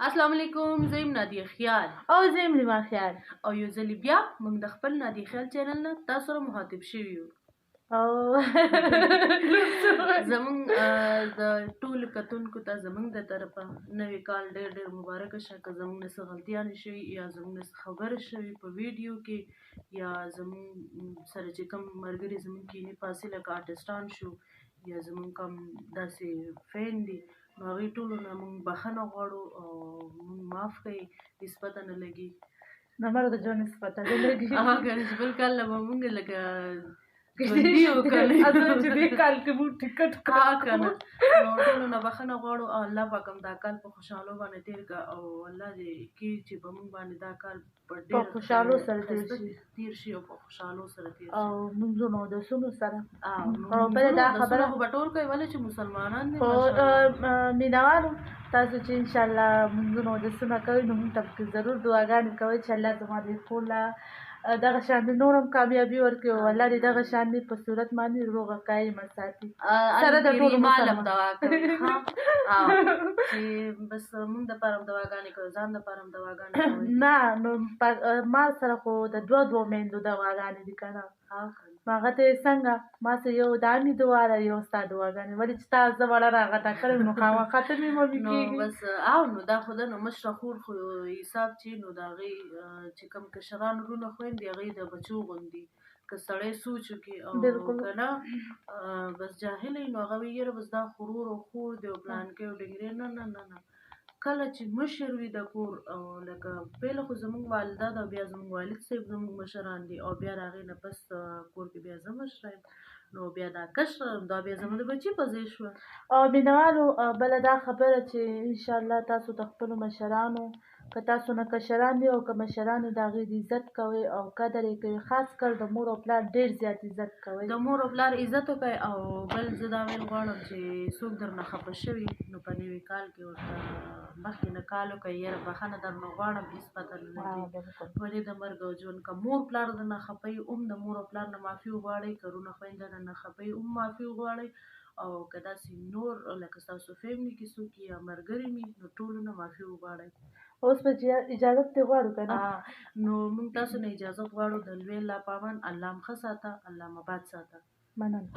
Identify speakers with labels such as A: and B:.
A: السلام علیکم، زه یم نادیه خیال
B: او زه یم لیما خیال
A: او یو ځلې بیا موږ د خپل نادیه خیال چینل نه تاسو سره مخاطب شوي یو.
B: او
A: زموږ د ټولو کتونکو ته زموږ د طرفه نوی کال ډېر ډېر مبارکه شه. که زموږ نه څه غلطیانې شوي یا زموږ نه څه خبره شوي په ویډیو کې یا زموږ سره چې کوم ملګري زموږ کینې پاسې لکه آرټسټان شو یا زموږ کوم داسې فین دي، نو هغوی ټولو نه موږ بخښنه غواړو او موږ معاف کړئ. هېڅ پته نه لګي
B: نه مرګ د ژوند هېڅ پته نه لګي.
A: هغه که نه چې بل کال نه به موږ لکه ژوندي یو که نه
B: چې دې کال کې موږ ټکټ
A: که نه، نو ټولو نه بخښنه غواړو او الله پاک هم دا کال په خوشحالو باندې تېر کړه او الله دې کړي چې په موږ باندې دا کال په ډېر
B: خوشحالو سره
A: تېر شي او په خوشحالو سره تېر شي
B: او مونځونو او اودسونو سره.
A: او بله دا خبره خو به ټول کوي، ولې چې مسلمانان دي
B: مینهوالو تاسو چې انشاءالله مونځونه او اودسونه کوئ نو مونږ ته پکې ضرور دعاګانې کوئ چې الله زما دې ټوله دغه شانې نور هم کامیابي ورکړي او الله دې دغه شانې په صورت باندې روغه قایمه ساتي سره د ټولو
A: مالم دعا کوي چې بس مونږ دپاره هم دعاګانې کوي، ځان دپاره هم دعاګانې کوي.
B: نه نو ما سره خو د دوه میندو دعاګانې دي که نه، نو هغه ته یې څنګه ما سره یو د امې دعا ده یو ستا دعاګانې، ولې چې تا زه وړه راغټه کړې نو خامخا ته مې ممي کېږي.
A: نو بس او نو دا خو ده نو مشره خور خو حساب چې نو د هغې چې کوم کشران وروڼه خویندې هغې د بچو غوندې که سړی سوچ وکړي او که نه بس جاهل وي نو هغه وایي یاره بس دا خو ورور او خور دی او پلانکی او ډنګرې. نه نه نه نه، کله چې مشر وي د کور او لکه پهله خو زموږ والده ده، بیا زموږ والد صاحب زموږ مشران دي او بیا د هغې نه پس کور کې بیا زه مشره یم، نو بیا دا کشره دا بیا زما د بچي په ځای شوه.
B: او مینهوالو بله دا خبره چې انشاءالله تاسو د خپلو مشرانو که تاسو نه کشران دي او که مشران دي د هغې د عزت کوئ او قدر یې کوئ، خاص کر د مور او پلار ډېر زیات عزت کوئ.
A: د مور او پلار عزت وکړئ او بل زه دا ویل غواړم چې څوک درنه خفه شوي نو په نوي کال کې ورته مخکې نه کال وکړئ یاره بخښنه درنه غواړم، هېڅ پته نه لګي ولې د مرګ او ژوند که مور پلار درنه خفه وي هم د مور او پلار نه معافي وغواړئ، که وروڼه خویندې درنه خفه وي هم معافي وغواړئ او که داسې نور لکه ستاسو فیملي کې څوک یا ملګري وي نو ټولو نه معافي وغواړئ.
B: اوس به اجازت دې غواړو که نه؟
A: نو موږ تاسو نه اجازت غواړو د لوی الله په امان. الله مو ښه ساته، الله مو باد ساته.
B: مننه.